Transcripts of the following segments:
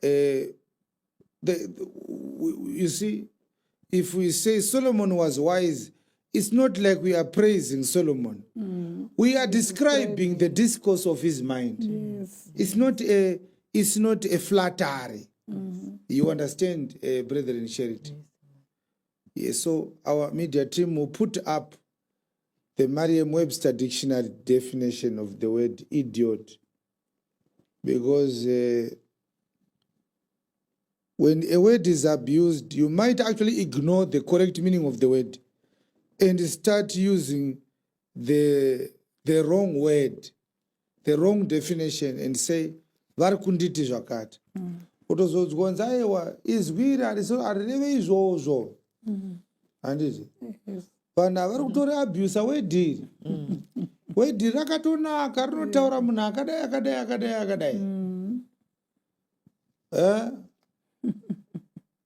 you see, if we say Solomon was wise, it's not like we are praising Solomon. We are describing the discourse of his mind. Yes. It's not a flattery. You understand, brethren, charity? Yes, so our media team will put up the Merriam-Webster dictionary definition of the word idiot, because when a word is abused, you might actually ignore the correct meaning of the word and start using the wrong word, the wrong definition, and say, vari kunditi zvakati. Utozonzwa aiwa izwiri harireve izvozvo. Handiti? Vanhu vari kutora abuse wedhiri. Wedhiri rakatonaka rinotaura munhu akadai.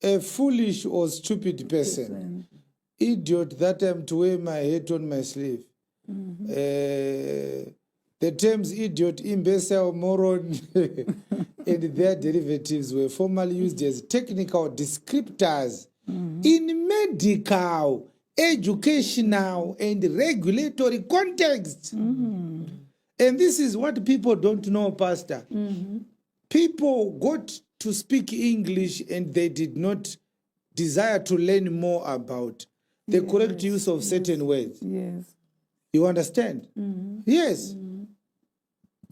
A foolish or stupid person. Idiot, that I'm to wear my head on my sleeve. The terms idiot, imbecile, moron, and their derivatives were formerly used as technical descriptors in medical, educational, and regulatory context. And this is what people don't know, Pastor. People got to speak English and they did not desire to learn more about the correct use of certain words. Yes. You understand? Yes.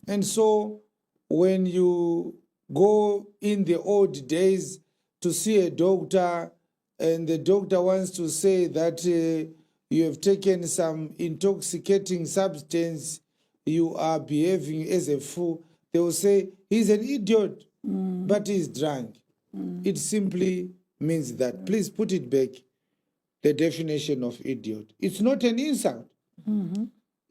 And so when you go in the old days to see a doctor and the doctor wants to say that you have taken some intoxicating substance, you are behaving as a fool, they will say, he's an idiot, but he's drunk. It simply means that. Please put it back, the definition of idiot. It's not an insult.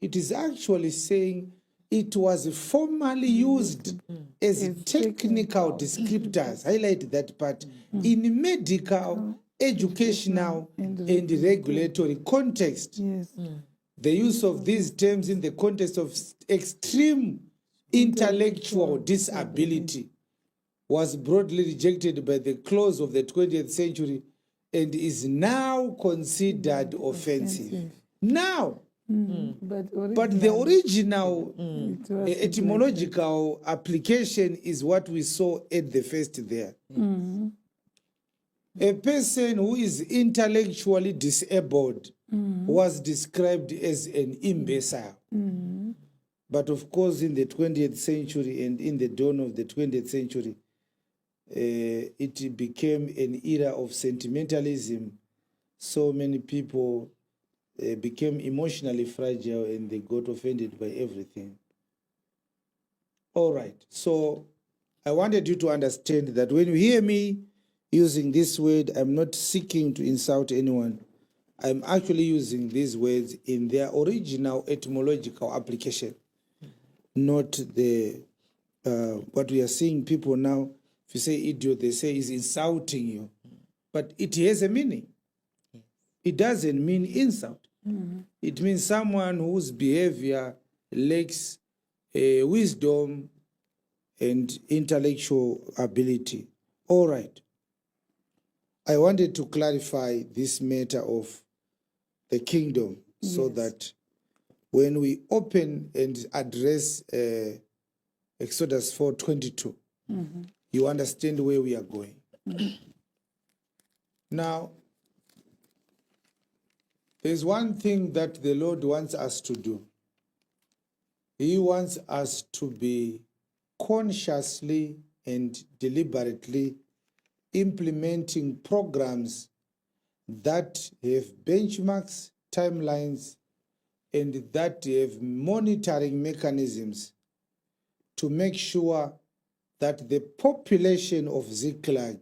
It is actually saying it was formerly used as technical descriptors. Highlight that part. In medical, educational, and regulatory context. Yes. The use of these terms in the context of extreme intellectual disability was broadly rejected by the close of the 20th century and is now considered offensive. Now, but the original etymological application is what we saw at the first there. A person who is intellectually disabled was described as an imbecile. But of course, in the 20th century and in the dawn of the 20th century, it became an era of sentimentalism. So many people became emotionally fragile and they got offended by everything. All right. So I wanted you to understand that when you hear me using this word, I'm not seeking to insult anyone. I'm actually using these words in their original etymological application, not the what we are seeing people now. If you say idiot, they say is insulting you. But it has a meaning. It doesn't mean insult. It means someone whose behavior lacks wisdom and intellectual ability. All right. I wanted to clarify this matter of the kingdom so that when we open and address Exodus 4:22, you understand where we are going. Now, there's one thing that the Lord wants us to do. He wants us to be consciously and deliberately implementing programs that have benchmarks, timelines, and that have monitoring mechanisms to make sure that the population of Ziklag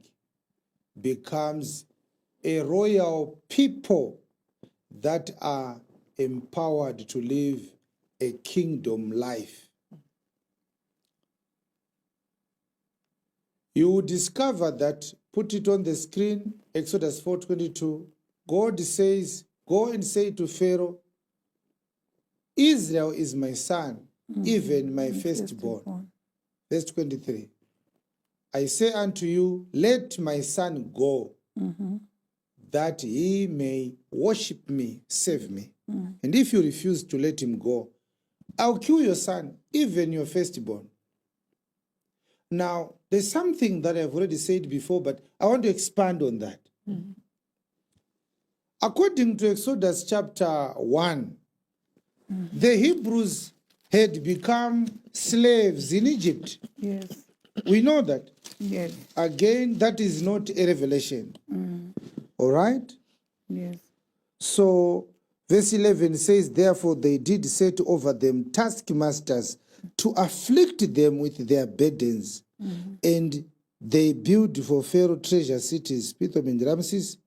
becomes a royal people that are empowered to live a kingdom life. You will discover that, put it on the screen, Exodus 4:22, God says, go and say to Pharaoh, Israel is my son, even my firstborn. Verse 23. I say unto you, let my son go, that he may worship me, serve me. And if you refuse to let him go, I'll kill your son, even your firstborn. Now, there's something that I've already said before, but I want to expand on that. According to Exodus chapter 1, the Hebrews had become slaves in Egypt. Yes. We know that. Yes. Again, that is not a revelation. All right? Yes. So, verse 11 says, therefore they did set over them taskmasters to afflict them with their burdens. And they built for Pharaoh treasure cities, Pithom and Ramses.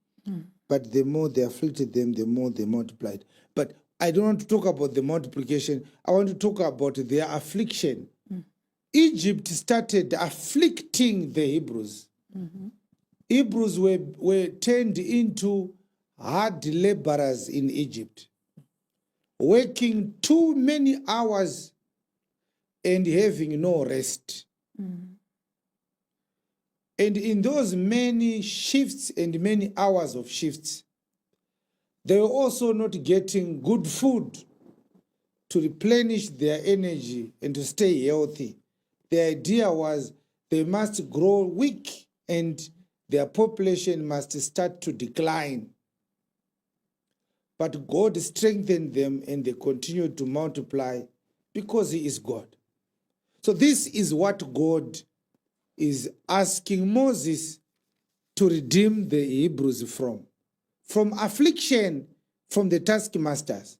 But the more they afflicted them, the more they multiplied. But I don't want to talk about the multiplication. I want to talk about their affliction. Egypt started afflicting the Hebrews. Hebrews were turned into hard laborers in Egypt, working too many hours and having no rest. And in those many shifts and many hours of shifts, they were also not getting good food to replenish their energy and to stay healthy. The idea was they must grow weak and their population must start to decline. But God strengthened them and they continued to multiply because He is God. So this is what God is asking Moses to redeem the Hebrews from affliction from the taskmasters,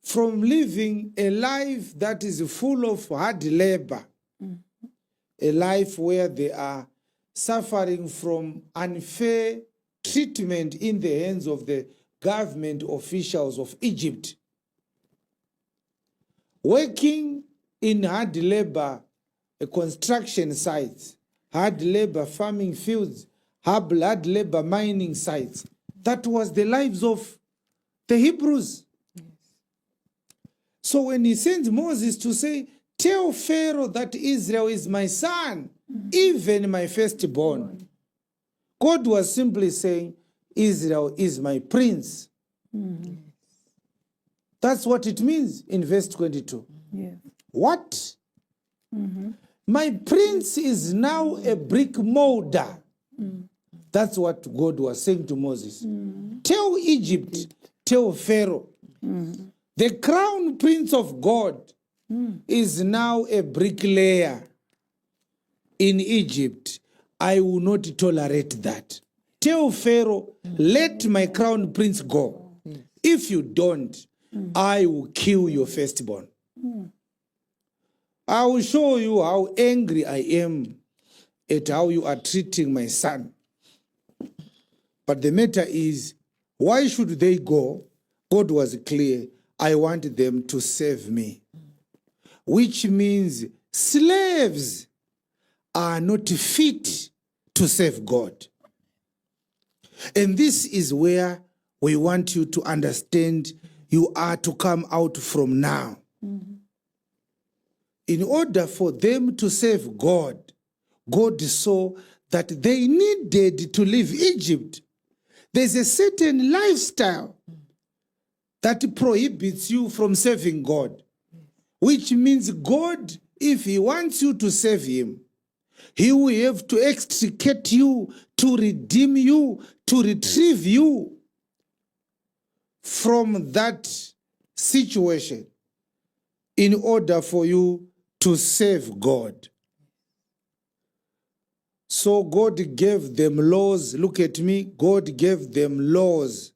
from living a life that is full of hard labor, a life where they are suffering from unfair treatment in the hands of the government officials of Egypt, working in hard labor construction sites, hard labor farming fields, hard labor mining sites. That was the lives of the Hebrews. So when he sends Moses to say, tell Pharaoh that Israel is my son, even my firstborn, God was simply saying, Israel is my prince. That's what it means in verse 22. Yes. What? My prince is now a brick molder. That's what God was saying to Moses. Tell Egypt, tell Pharaoh. The crown prince of God is now a bricklayer in Egypt. I will not tolerate that. Tell Pharaoh, let my crown prince go. If you don't, I will kill your firstborn. I will show you how angry I am at how you are treating my son. But the matter is, why should they go? God was clear. I want them to serve me. Which means slaves are not fit to serve God. And this is where we want you to understand you are to come out from now. In order for them to serve God, God saw that they needed to leave Egypt. There's a certain lifestyle that prohibits you from serving God, which means God, if He wants you to serve Him, He will have to extricate you, to redeem you, to retrieve you from that situation in order for you to serve God. So God gave them laws. Look at me. God gave them laws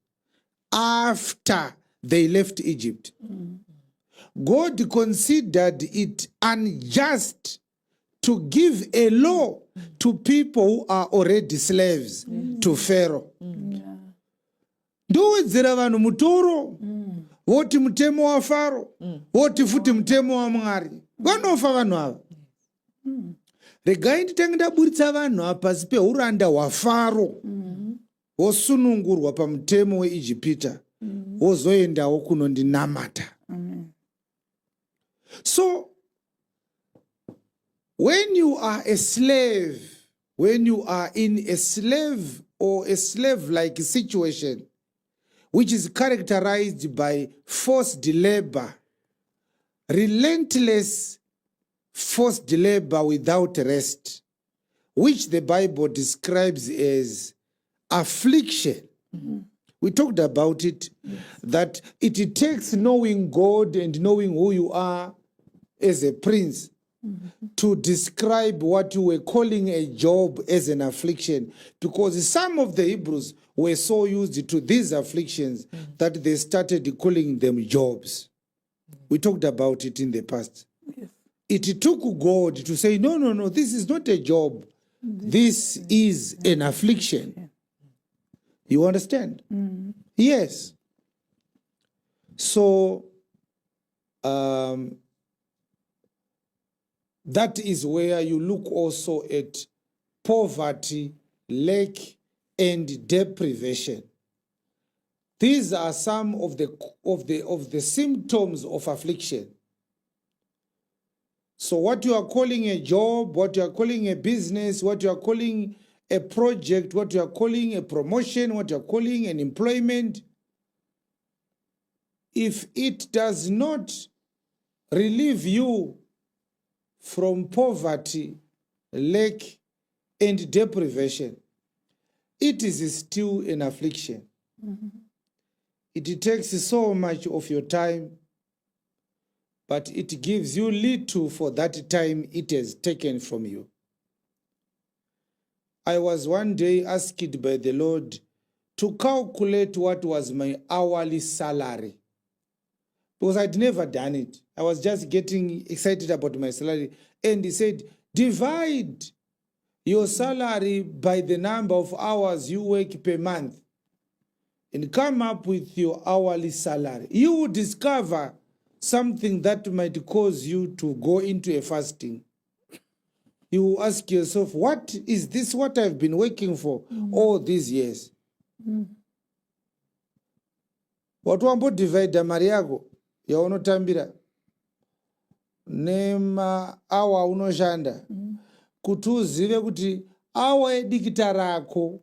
after they left Egypt. God considered it unjust to give a law to people who are already slaves to Pharaoh. Ndowedzera vanhu mutoro voti mutemo wa Faro voti futi mutemo wa Mwari vanofa vanhu ava. Regai nditange ndaburitsa vanhu apa pasi peuranda hwaFaro vosunungurwa pamutemo weIjipita vozoendawo kunondinamata. So When you are a slave, when you are in a slave or a slave-like situation, which is characterized by forced labor, relentless forced labor without rest, which the Bible describes as affliction. We talked about it, that it takes knowing God and knowing who you are as a prince to describe what you were calling a job as an affliction, because some of the Hebrews were so used to these afflictions that they started calling them jobs. We talked about it in the past. Yes. It took God to say, no, this is not a job. This is an affliction. You understand? Yes. So, that is where you look also at poverty, lack, and deprivation. These are some of the symptoms of affliction. So what you are calling a job, what you are calling a business, what you are calling a project, what you are calling a promotion, what you are calling an employment, if it does not relieve you from poverty, lack, and deprivation, it is still an affliction. It takes so much of your time, but it gives you little for that time it has taken from you. I was one day asked by the Lord to calculate what was my hourly salary, because I'd never done it. I was just getting excited about my salary. And he said, divide your salary by the number of hours you work per month and come up with your hourly salary. You will discover something that might cause you to go into a fasting. You will ask yourself, what is this what I've been working for all these years? Watu wambodivide mari yako yaunotambira awa unoshanda kuti uzive kuti awa edikita rako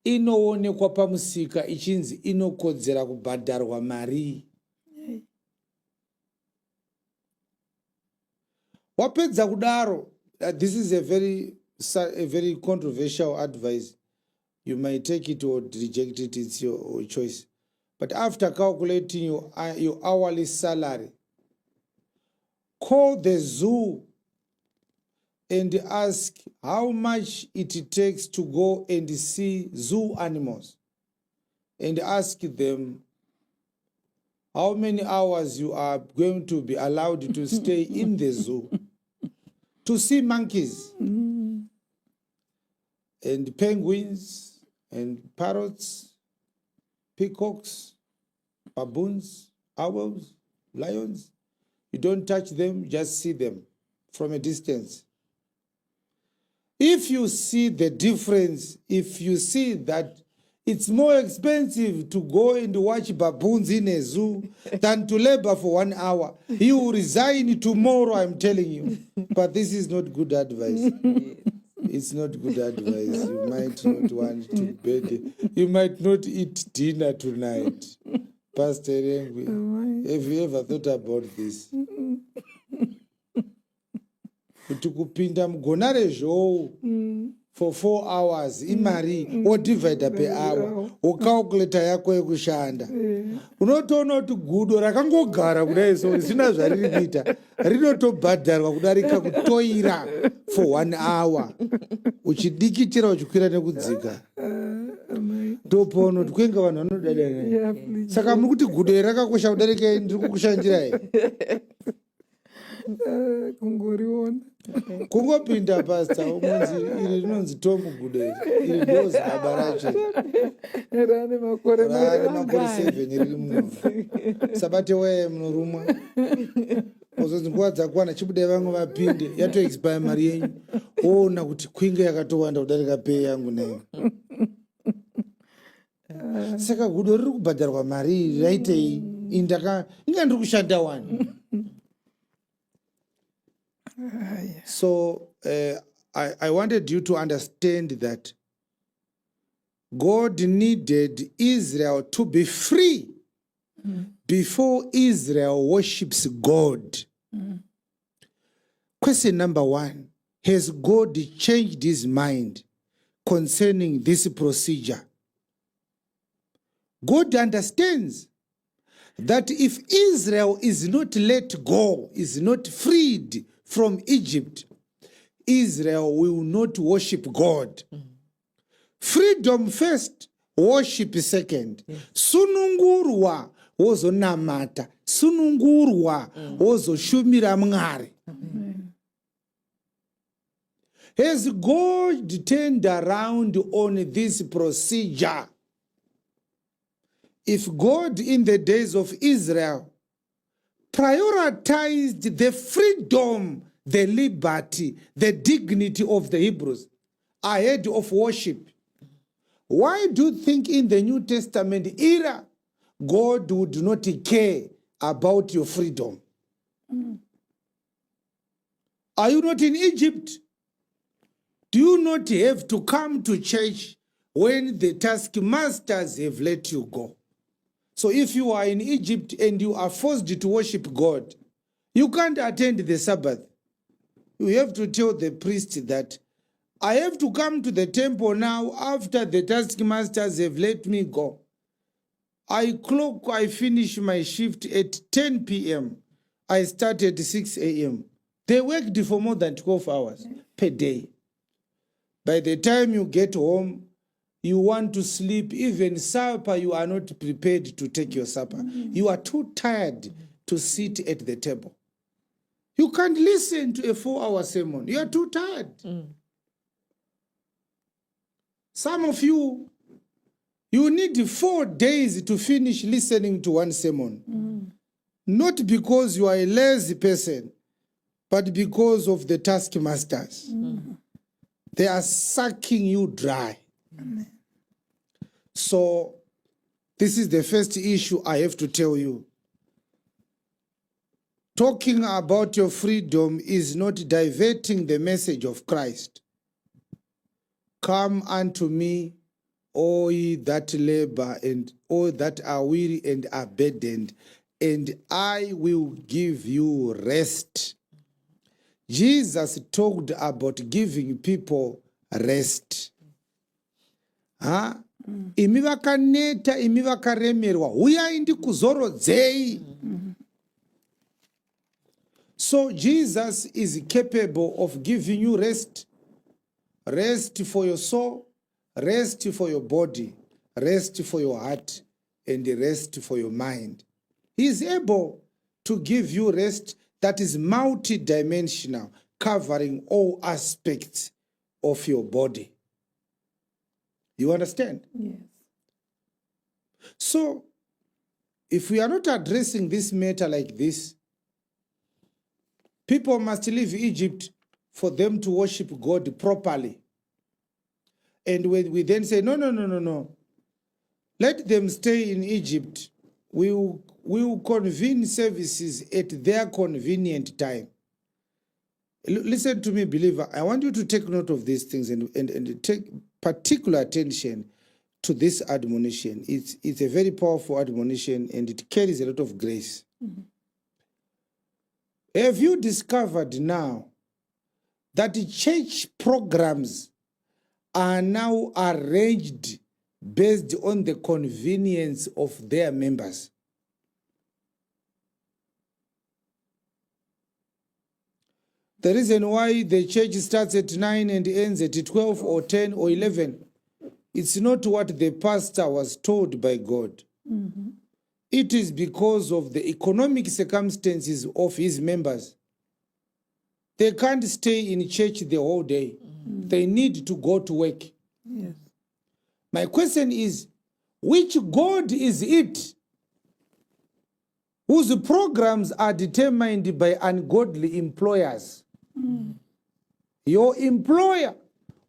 inoonekwa pamusika ichinzi inokodzera kubhadharwa mari. Wapedza kudaro, this is a very controversial advice. You might take it or reject it, it's your choice. But after calculating your hourly salary, call the zoo and ask how much it takes to go and see zoo animals, and ask them how many hours you are going to be allowed to stay in the zoo to see monkeys and penguins and parrots, peacocks, baboons, owls, lions. You don't touch them, just see them from a distance. If you see the difference, if you see that it's more expensive to go and watch baboons in a zoo than to labor for 1 hour, you will resign tomorrow, I'm telling you. But this is not good advice. It's not good advice. You might not want to bed. You might not eat dinner tonight. Pastor Rengwe, have you ever thought about this? Kuti kupinda mugona rezvou for 4 hours imari wodivhaidha per hour wocalculata yako yekushanda, unotoona kuti gudo rakangogara kudai so risina zvariri kuita rinotobhadharwa kudarika kutoira for 1 hour uchidikitira uchikwira nekudzika. Ndopaunoti kuenga vanhu vanodada. Saka muri kuti gudo iri rakakosha kudarika ndiri kukushandirai. Kungopinda pasta umunzi iri rinonzi Tom Gudo iri ndozi baba racho rane makore 7 riri muno sabate waye munorumwa ozonzi nguva dzakwana chibudai vamwe vapinde yatoexpire mari yenyu oona kuti kwinga yakatowanda kudarika pei yangu nayo. Saka gudo riri kubhadharwa mari raitei inga ndiri kushanda wani. Yeah. So I wanted you to understand that God needed Israel to be free before Israel worships God. Question number 1, has God changed his mind concerning this procedure? God understands that if Israel is not let go, is not freed from Egypt, Israel will not worship God. Freedom first, worship second. Sunungurwa wozonamata, sunungurwa wozoshumira Mwari. Has God turned around on this procedure? If God in the days of Israel prioritized the freedom, the liberty, the dignity of the Hebrews ahead of worship, why do you think in the New Testament era God would not care about your freedom? Are you not in Egypt? Do you not have to come to church when the taskmasters have let you go? So if you are in Egypt and you are forced to worship God, you can't attend the Sabbath. You have to tell the priest that I have to come to the temple now after the taskmasters have let me go. I finish my shift at 10 p.m. I start at 6 a.m. They worked for more than 12 hours per day. By the time you get home, you want to sleep, even supper, you are not prepared to take your supper. You are too tired to sit at the table. You can't listen to a 4-hour sermon. You are too tired. Some of you need 4 days to finish listening to one sermon. Not because you are a lazy person, but because of the taskmasters. They are sucking you dry. So this is the first issue I have to tell you. Talking about your freedom is not diverting the message of Christ. Come unto me, all ye that labor and all that are weary and are burdened, and I will give you rest. Jesus talked about giving people rest. Imi vakaneta, imi vakaremerwa, uyai ndikuzorodzei. So Jesus is capable of giving you rest. Rest for your soul, rest for your body, rest for your heart, and rest for your mind. He is able to give you rest that is multidimensional, covering all aspects of your body. You understand? Yes. So, if we are not addressing this matter like this, people must leave Egypt for them to worship God properly. And when we then say, no, let them stay in Egypt, we will convene services at their convenient time. Listen to me, believer. I want you to take note of these things and take particular attention to this admonition. It's a very powerful admonition and it carries a lot of grace. Have you discovered now that the church programs are now arranged based on the convenience of their members? The reason why the church starts at 9 and ends at 12 or 10 or 11, it's not what the pastor was told by God. It is because of the economic circumstances of his members. They can't stay in church the whole day. They need to go to work. Yes. My question is, which God is it whose programs are determined by ungodly employers? Your employer,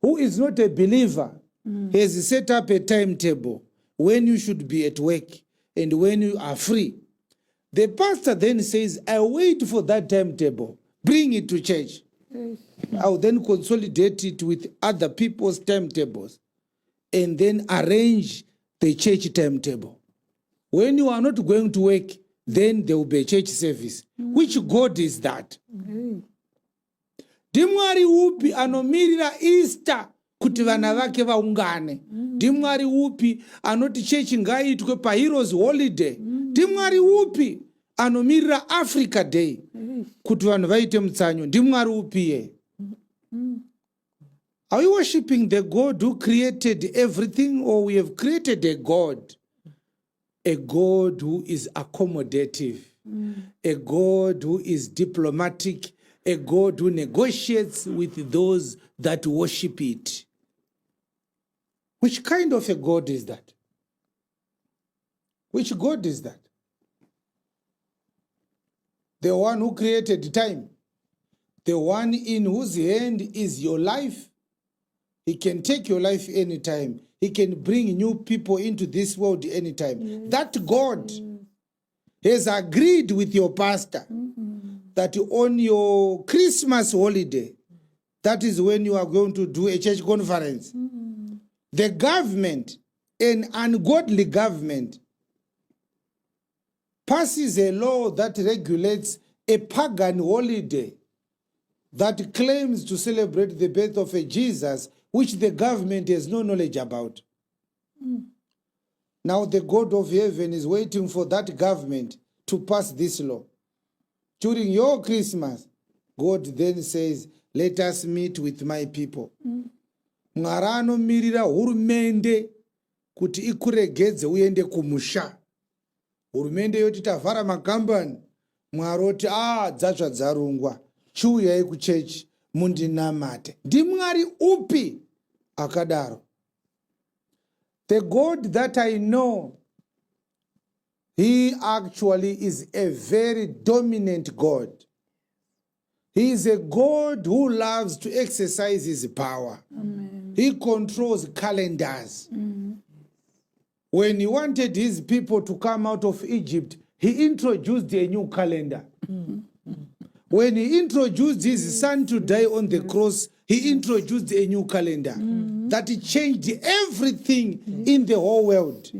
who is not a believer, has set up a timetable when you should be at work and when you are free. The pastor then says, I wait for that timetable bring it to church. I'll then consolidate it with other people's timetables and then arrange the church timetable. When you are not going to work, then there will be a church service. Which God is that? Ndimwari upi anomirira Easter kuti vana vake vaungane? Ndimwari upi anoti chechi ngaiitwe paHeroes Holiday? Ndimwari upi anomirira Africa Day kuti vanhu vaite mutsanyo? Ndimwari upi ye? Are you worshiping the God who created everything, or we have created a God who is accommodative, a God who is diplomatic, a God who negotiates with those that worship it? Which kind of a God is that? Which God is that? The one who created time, the one in whose hand is your life. He can take your life anytime. He can bring new people into this world anytime. That God has agreed with your pastor that on your Christmas holiday, that is when you are going to do a church conference. The government, an ungodly government, passes a law that regulates a pagan holiday that claims to celebrate the birth of a Jesus, which the government has no knowledge about. Now the God of heaven is waiting for that government to pass this law. During your Christmas, God then says, let us meet with my people. Mwari anomirira hurumende kuti ikuregedze uende kumusha. Hurumende yoti tavhara makambani. Mwari oti dzatsva dzarungwa. Chiuyai kuchechi mundinamate. Ndimwari upi akadaro? The God that I know, he actually is a very dominant God. He is a God who loves to exercise his power. Amen. He controls calendars. When he wanted his people to come out of Egypt, he introduced a new calendar. When he introduced his son to die on the cross, he introduced a new calendar that changed everything in the whole world,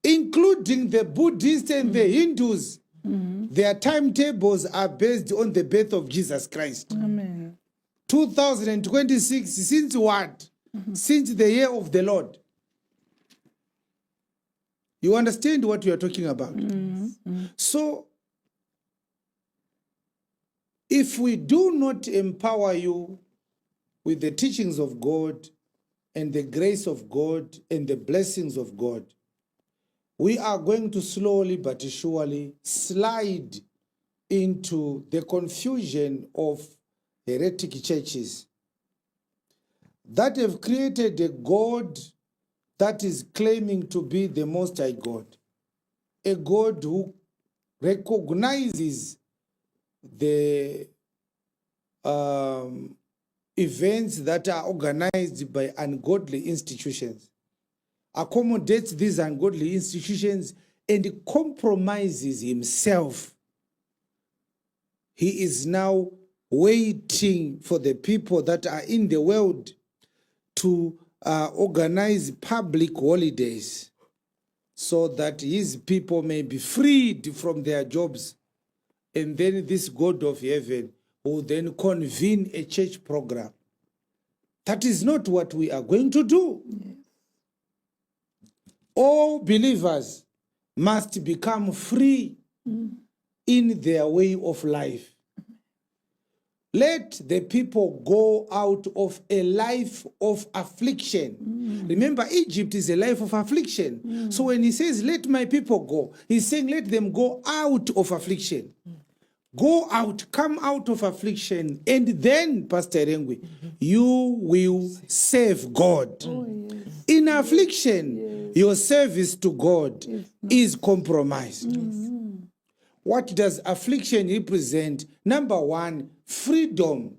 including the Buddhists and the Hindus. Their timetables are based on the birth of Jesus Christ. Amen. 2026, since what? Since the year of the Lord. You understand what we are talking about? So, if we do not empower you with the teachings of God and the grace of God and the blessings of God, we are going to slowly but surely slide into the confusion of heretic churches that have created a God that is claiming to be the Most High God, a God who recognizes the events that are organized by ungodly institutions, accommodates these ungodly institutions, and compromises himself. He is now waiting for the people that are in the world to organize public holidays so that his people may be freed from their jobs. And then this God of heaven will then convene a church program. That is not what we are going to do. Yes. All believers must become free in their way of life. Let the people go out of a life of affliction. Remember, Egypt is a life of affliction. So when he says, let my people go, he's saying, let them go out of affliction. Go out, come out of affliction, and then, Pastor Rengwe, you will serve God. In affliction, your service to God is compromised. What does affliction represent? Number one, freedom.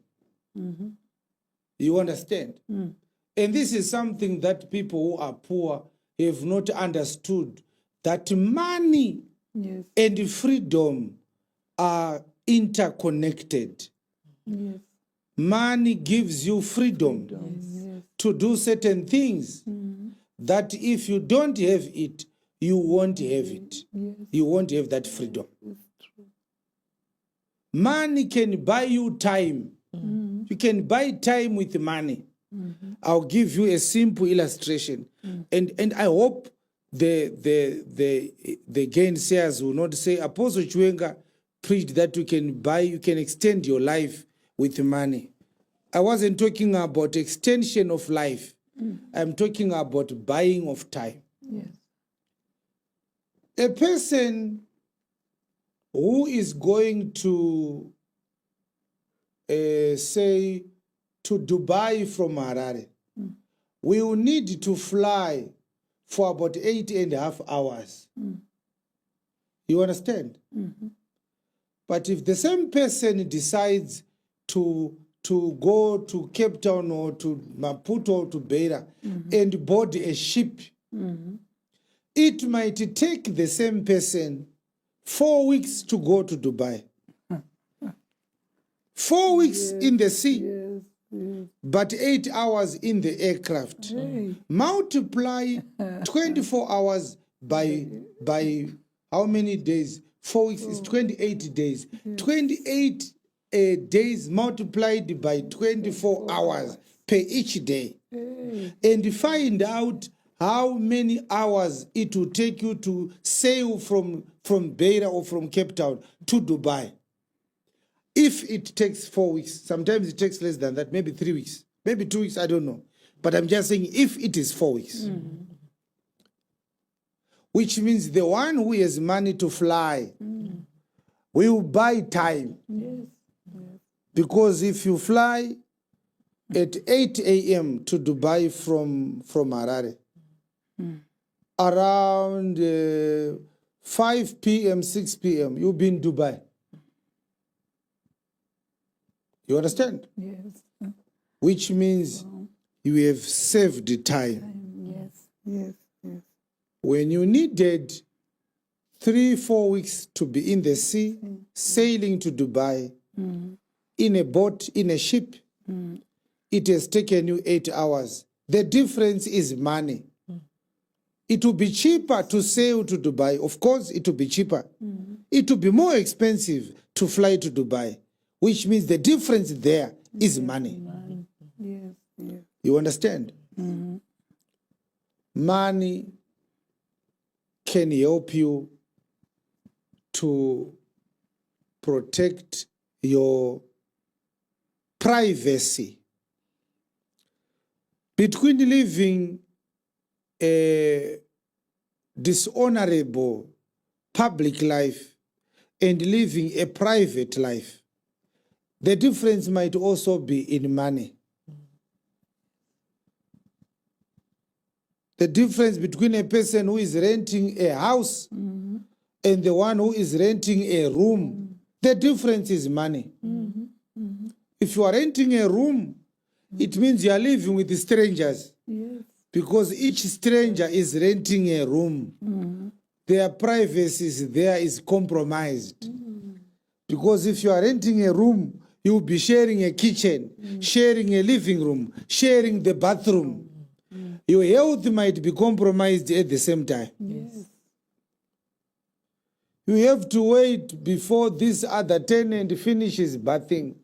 You understand? And this is something that people who are poor have not understood, that money and freedom are interconnected. Yes. Money gives you freedom Yes. to do certain things that if you don't have it, you won't have it. Yes. You won't have that freedom. It's true. Money can buy you time. You can buy time with money. I'll give you a simple illustration. And I hope the gainsayers will not say, Apostle Chiwenga preached that you can extend your life with money. I wasn't talking about extension of life. I'm talking about buying of time. Yes. A person who is going to, say, to Dubai from Harare, will need to fly for about 8.5 hours. You understand? But if the same person decides to go to Cape Town or to Maputo or to Beira and board a ship, it might take the same person 4 weeks to go to Dubai. 4 weeks in the sea, Yes. Yes. but 8 hours in the aircraft. Hey. Multiply 24 hours by how many days? 4 weeks is 28 days. 28 days multiplied by 24 hours per each day. Hey. And find out how many hours it will take you to sail from Beira or from Cape Town to Dubai. If it takes 4 weeks, sometimes it takes less than that, maybe 3 weeks, maybe 2 weeks, I don't know. But I'm just saying if it is 4 weeks. Which means the one who has money to fly will buy time. Yes. Because if you fly at 8 a.m. to Dubai from Harare, around 5 p.m., 6 p.m., you'll be in Dubai. You understand? Yes. Which means you have saved the time. Yes. Yes. Yes. When you needed 3-4 weeks to be in the sea, sailing to Dubai, in a boat, in a ship, it has taken you 8 hours. The difference is money. It will be cheaper to sail to Dubai. Of course, it will be cheaper. It will be more expensive to fly to Dubai, which means the difference there is money. Yes. Yes. You understand? Money can help you to protect your privacy. Between living a dishonorable public life and living a private life, the difference might also be in money. The difference between a person who is renting a house and the one who is renting a room, the difference is money. If you are renting a room, it means you are living with strangers. Yes. Because each stranger is renting a room. Their privacy there is compromised. Because if you are renting a room, you will be sharing a kitchen, sharing a living room, sharing the bathroom. Your health might be compromised at the same time. Yes. You have to wait before this other tenant finishes bathing,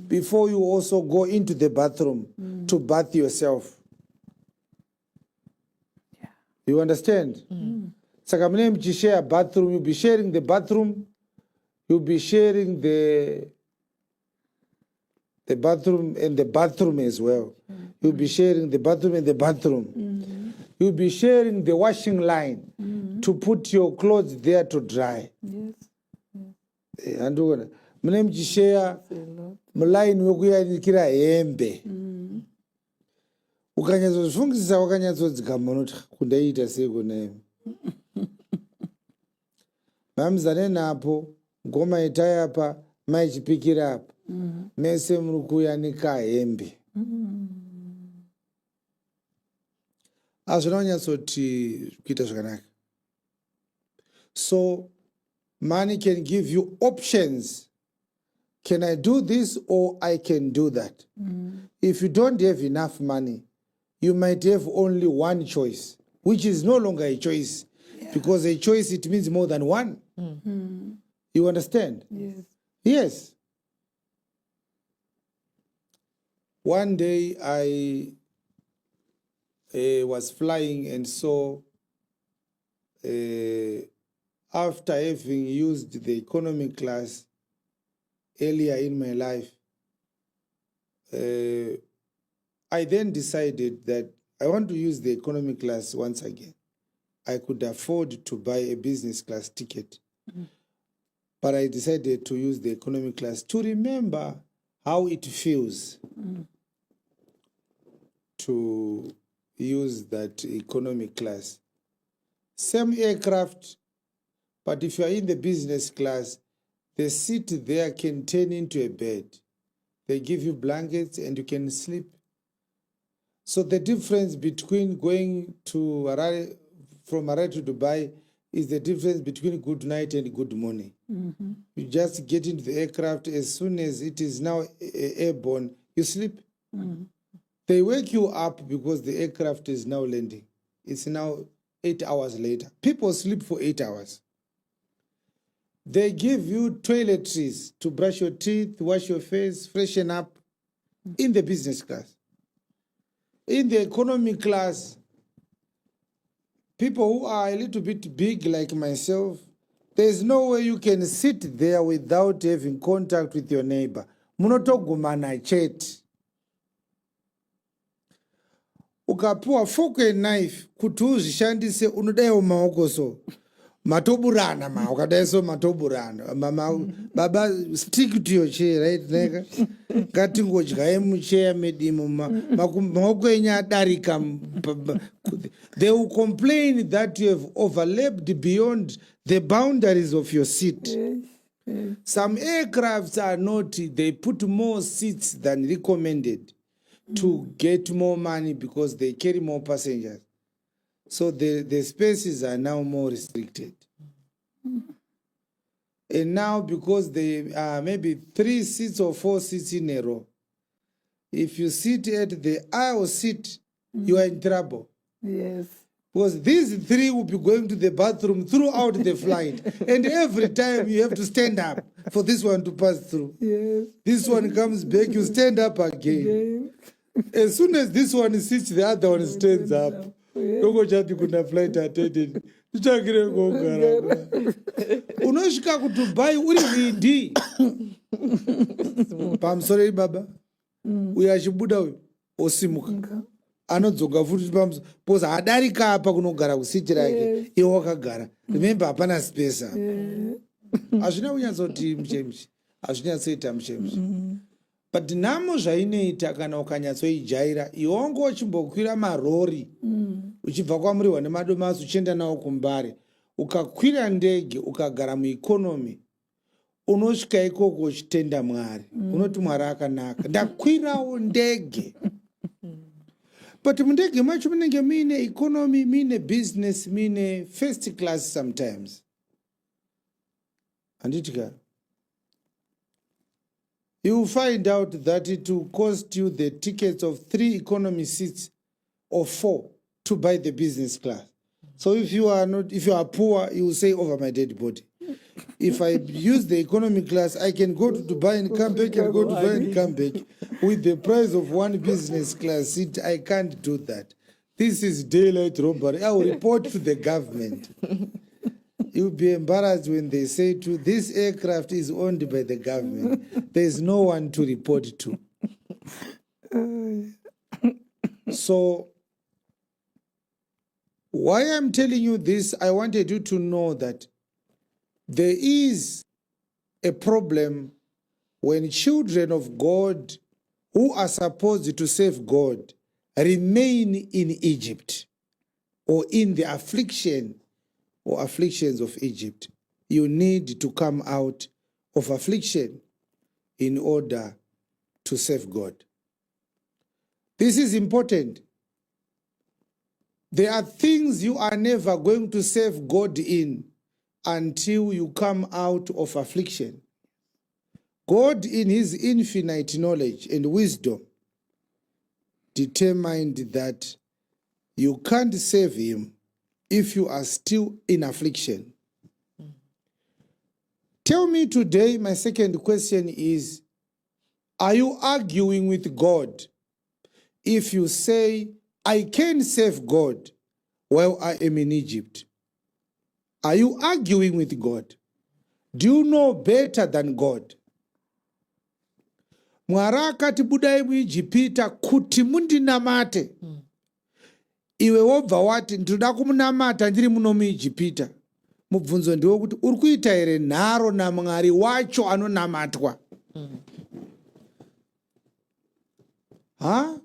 before you also go into the bathroom to bath yourself. You understand? Saka mune mchishare bathroom, you'll be sharing the bathroom, you'll be sharing the bathroom and the bathroom as well. You'll be sharing the bathroom and the bathroom. You'll be sharing the washing line to put your clothes there to dry. Yes. Andukona mune mchishare A lot. mulaini wekuyanikira hembe. Ukanyatsozvifungisisa wakanyatsodzigamba unoti kundaita seko nemi. Mamzane napo ngoma itai apa maichipikira apa mese muri kuyanika hembe. Hazvina kunyatsoti kuita zvakanaka. So money can give you options can I do this or I can do that? If you don't have enough money, you might have only one choice, which is no longer a choice, because a choice, it means more than one. You understand? Yes. Yes. One day I was flying and saw, after having used the economy class earlier in my life, I then decided that I want to use the economy class once again. I could afford to buy a business class ticket, but I decided to use the economy class to remember how it feels to use that economy class. Same aircraft, but if you are in the business class, the seat there can turn into a bed. They give you blankets and you can sleep. So the difference between going to Harare, from Harare to Dubai, is the difference between good night and good morning. You just get into the aircraft, as soon as it is now airborne, you sleep. They wake you up because the aircraft is now landing. It's now 8 hours later. People sleep for 8 hours. They give you toiletries to brush your teeth, wash your face, freshen up in the business class. In the economy class, people who are a little bit big like myself, there's no way you can sit there without having contact with your neighbor. Munotogumana chete. Ukapuwa fork and knife kuti uzvishandise unodaiwo maoko so matoburana ma ukadai so matoburana baba stick to your chair, right neka ngatingodya muchair medimo maoko enyu adarika. They will complain that you have overlapped beyond the boundaries of your seat. Some aircrafts are naughty, they put more seats than recommended to get more money because they carry more passengers. So the spaces are now more restricted. And now because they are maybe 3 seats or 4 seats in a row, if you sit at the aisle seat, you are in trouble. Yes. Because these 3 will be going to the bathroom throughout the flight. And every time you have to stand up for this one to pass through. Yes. This one comes back, you stand up again. As soon as this one sits, the other one stands up. Dogochati kuna flight attendant. Tichakire kogara. Unosvika kuDubai uri windi. Pamusoro baba. Uyo achibuda uyo osimuka. Anodzoka futi pamusoro. Because adarika apa kunogara kusiti rake. Iwo wakagara. Remember hapana space. Hazvina kunyatsoti mchemchi. Hazvinyatsoita mchemchi. But namo zvainoita kana ukanyatsoijaira, iwongo uchimbokwira marori uchibva kwamuriwa nemadomasi uchienda nawo kuMbare, ukakwira ndege ukagara mueconomy, unosvika ikoko uchitenda Mwari. Unoti Mwari akanaka, ndakwirawo ndege. But mundege macho munenge muine economy, muine business, muine first class sometimes. Handitika. You will find out that it will cost you the tickets of 3 economy seats or 4 to buy the business class. So if you are poor, you will say over my dead body. If I use the economy class, I can go to Dubai and come back and go to Dubai and come back. With the price of 1 business class seat, I can't do that. This is daylight robbery. I will report to the government. You'll be embarrassed when they say to this aircraft is owned by the government. There's no one to report to. So, why I'm telling you this, I wanted you to know that there is a problem when children of God who are supposed to serve God remain in Egypt or in the affliction or afflictions of Egypt. You need to come out of affliction in order to serve God. This is important. There are things you are never going to serve God in until you come out of affliction. God, in his infinite knowledge and wisdom, determined that you can't save him if you are still in affliction. Tell me today, my second question is, are you arguing with God if you say, I can save God while I am in Egypt? Are you arguing with God? Do you know better than God? Mwari akati budai muIjipita kuti mundinamate. Iwe wobva wati ndoda kumunamata ndiri muno muIjipita. Mubvunzo ndiwo kuti uri kuita here nharo naMwari wacho anonamatwa. Huh?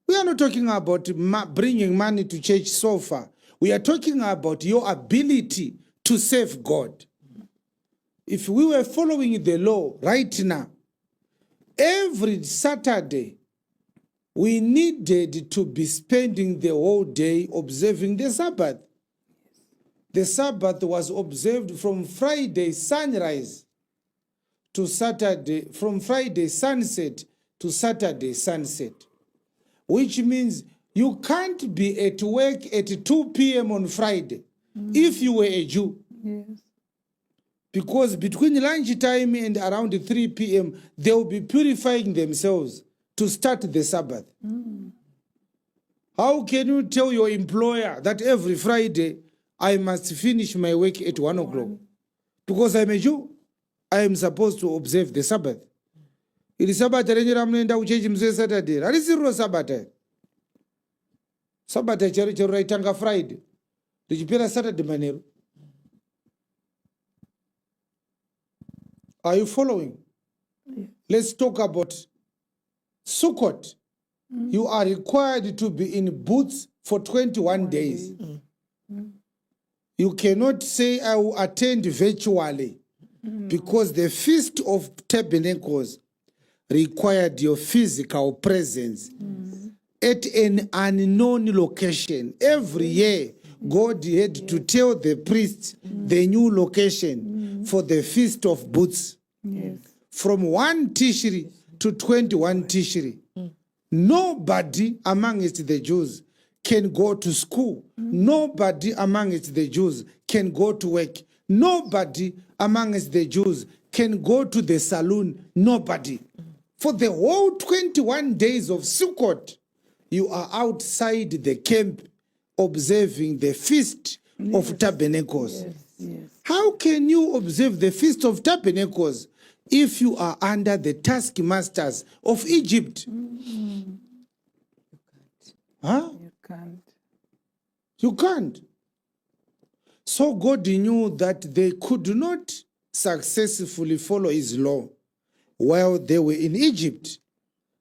We are not talking about bringing money to church so far. We are talking about your ability to save God. If we were following the law right now, every Saturday, we needed to be spending the whole day observing the Sabbath. The Sabbath was observed from Friday sunrise to Saturday, from Friday sunset to Saturday sunset, which means you can't be at work at 2 p.m. on Friday if you were a Jew. Yes. Because between lunchtime and around 3 p.m., they will be purifying themselves to start the Sabbath. How can you tell your employer that every Friday I must finish my work at 1 o'clock? Because I'm a Jew, I am supposed to observe the Sabbath. It is Sabbath renjera munoenda kuchechi musi Saturday. Harisiro Sabbath. Sabbath chero raitanga Friday. Richipera Saturday manero. Are you following? Yes. Let's talk about Sukkot. You are required to be in booths for 21 days. You cannot say I will attend virtually because the Feast of Tabernacles required your physical presence at an unknown location. Every year, God had to tell the priests the new location for the Feast of Booths. Yes. From 1 Tishri to 21 Tishri. Nobody amongst the Jews can go to school. Nobody amongst the Jews can go to work. Nobody amongst the Jews can go to the saloon. Nobody. For the whole 21 days of Sukkot, you are outside the camp observing the Feast of Tabernacles. Yes. Yes. How can you observe the Feast of Tabernacles if you are under the taskmasters of Egypt? Huh? You can't. You can't. So God knew that they could not successfully follow his law while they were in Egypt.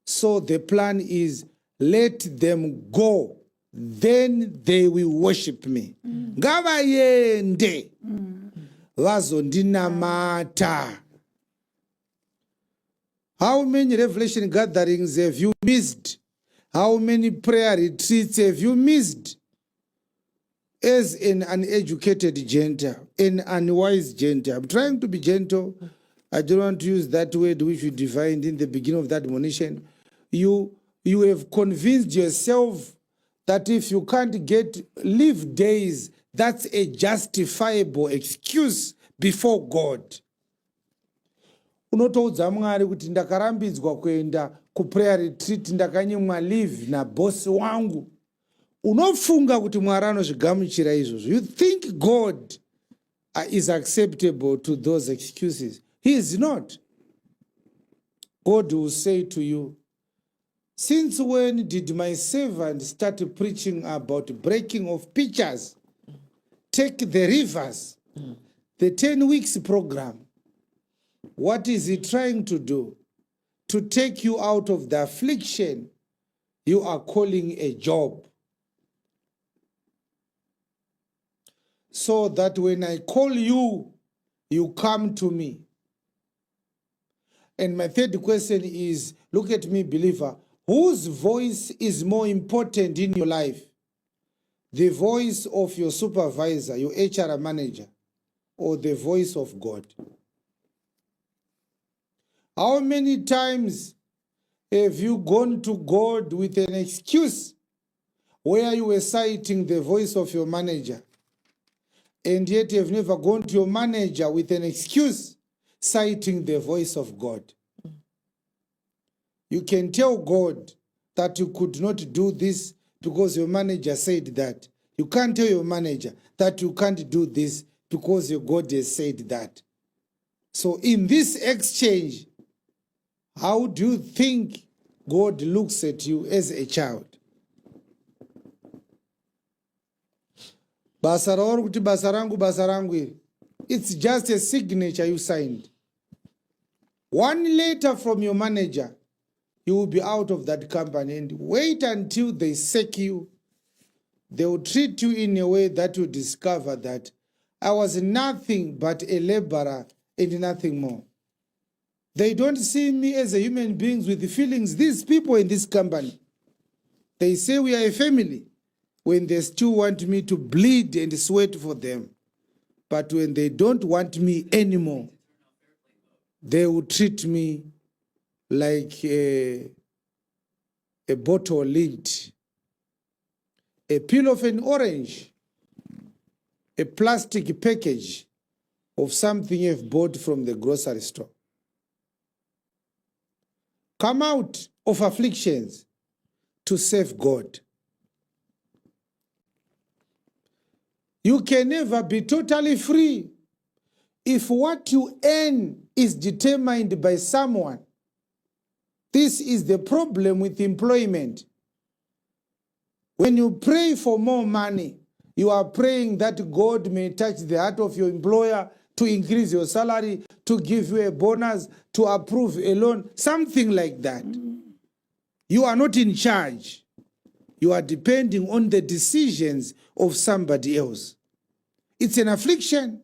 So the plan is, let them go, then they will worship me. Ngavayende vazondinamata. How many revelation gatherings have you missed? How many prayer retreats have you missed? As an uneducated Gentile, an unwise Gentile. I'm trying to be gentle. I don't want to use that word which we defined in the beginning of that admonition. You have convinced yourself that if you can't live days, that's a justifiable excuse before God. Unotoudza Mwari kuti ndakarambidzwa kuenda kuprayer retreat ndakanyimwa leave nabosi wangu. Unofunga kuti Mwari anozvigamuchira izvozvo. You think God is acceptable to those excuses. He is not. God will say to you, since when did my servant start preaching about breaking of pitchers? Take the rivers, the 10 weeks program. What is he trying to do? To take you out of the affliction you are calling a job. So that when I call you, you come to me. And my third question is, look at me, believer, whose voice is more important in your life? The voice of your supervisor, your HR manager, or the voice of God? How many times have you gone to God with an excuse where you were citing the voice of your manager, and yet you have never gone to your manager with an excuse citing the voice of God? You can tell God that you could not do this because your manager said that. You can't tell your manager that you can't do this because your God has said that. So in this exchange, how do you think God looks at you as a child? Basa rauri kuti basa rangu iri. It's just a signature you signed. One letter from your manager, you will be out of that company, and wait until they sack you. They will treat you in a way that you discover that I was nothing but a laborer and nothing more. They don't see me as a human being with feelings. These people in this company, they say we are a family when they still want me to bleed and sweat for them. But when they don't want me anymore, they will treat me like a bottle lint, a peel of an orange, a plastic package of something you've bought from the grocery store. Come out of afflictions to serve God. You can never be totally free if what you earn is determined by someone. This is the problem with employment. When you pray for more money, you are praying that God may touch the heart of your employer to increase your salary, to give you a bonus, to approve a loan, something like that. You are not in charge. You are depending on the decisions of somebody else. It's an affliction.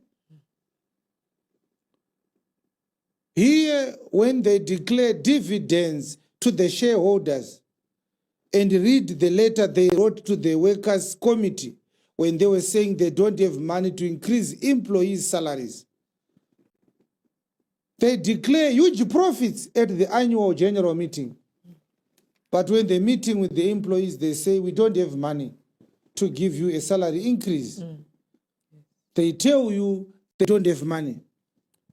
Here, when they declare dividends to the shareholders and read the letter they wrote to the workers' committee when they were saying they don't have money to increase employees' salaries, they declare huge profits at the annual general meeting. But when they're meeting with the employees, they say, we don't have money to give you a salary increase. They tell you they don't have money.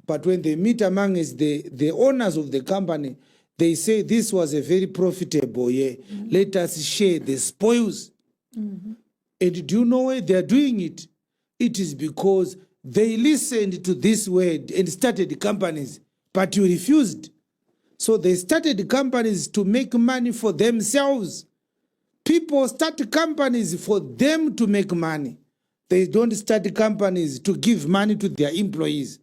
But when they meet among us, the owners of the company, they say this was a very profitable year. Let us share the spoils. And do you know why they are doing it? It is because they listened to this word and started companies, but you refused. So they started companies to make money for themselves. People start companies for them to make money. They don't start companies to give money to their employees.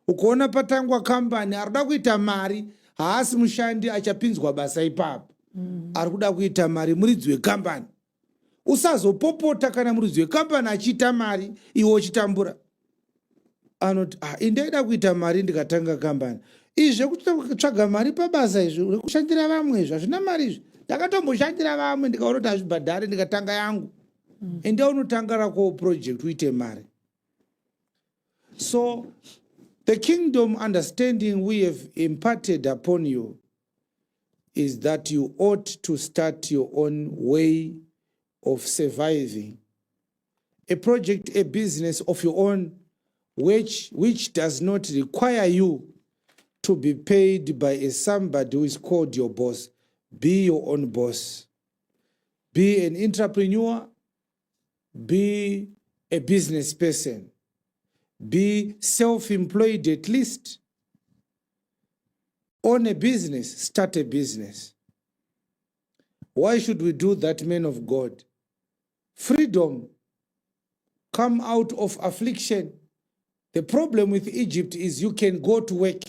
Ukoona patangwa company, arikuda kuita mari, haasi mushandi achapinzwa basa ipapo. Arikuda kuita mari muridzi wecompany. Usazopopota kana muridzi wecompany achiita mari, iwe uchitambura. Anoti, indaida kuita mari ndikatanga company. Izve kutsvaga mari pabasa izvi, uri kushandira vamwe izvi, hazvina mari izvi. Ndakatomboshandira vamwe ndikaona kuti hazvibhadhari ndikatanga yangu. Enda unotanga rako project uite mari. So the kingdom understanding we have imparted upon you is that you ought to start your own way of surviving. A project, a business of your own, which does not require you to be paid by somebody who is called your boss. Be your own boss. Be an entrepreneur. Be a business person. Be self-employed at least. Own a business, start a business. Why should we do that, men of God? Freedom. Come out of affliction. The problem with Egypt is you can go to work,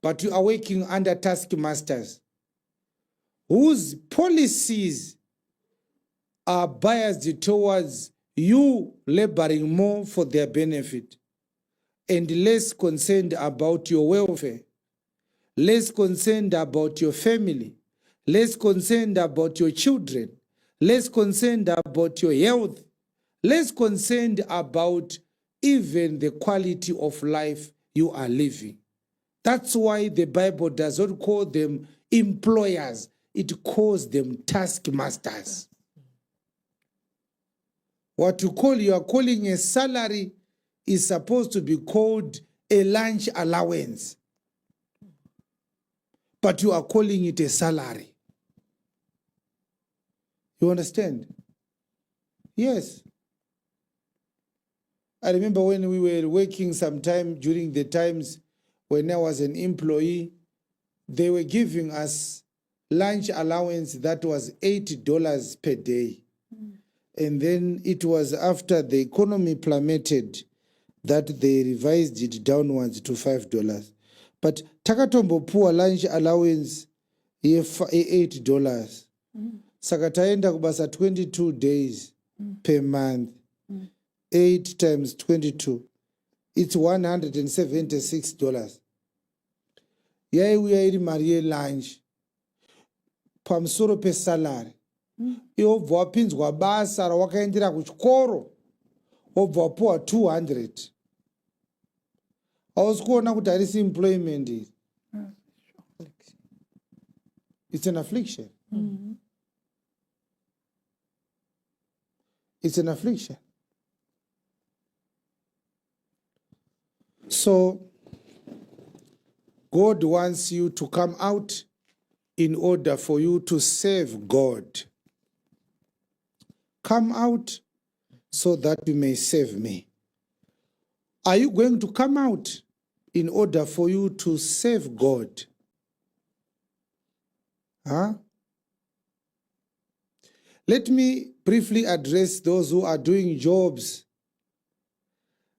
but you are working under taskmasters whose policies are biased towards you laboring more for their benefit and less concerned about your welfare, less concerned about your family, less concerned about your children, less concerned about your health, less concerned about even the quality of life you are living. That's why the Bible does not call them employers, it calls them taskmasters. What you are calling a salary is supposed to be called a lunch allowance, but you are calling it a salary. You understand? Yes. I remember when we were working sometime during the times when I was an employee, they were giving us lunch allowance that was $8 per day. And then it was after the economy plummeted that they revised it downwards to $5. But takatombo poor lunch allowance $8. Saka taenda kubasa 22 days per month. 8 times 22. It's $176. Yaiuya iri mari yelunch pamusoro pesalary. Iobva wapinzwa basa rawakaendera kuchikoro wobva wapuwa 200. Hausi kuona kuti harisi employment iri. It's an affliction. It's an affliction. So God wants you to come out in order for you to serve God. Come out so that you may serve me. Are you going to come out in order for you to serve God? Huh? Let me briefly address those who are doing jobs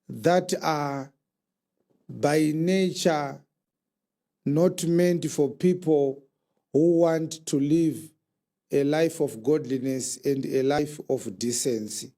that are by nature not meant for people who want to live a life of godliness and a life of decency.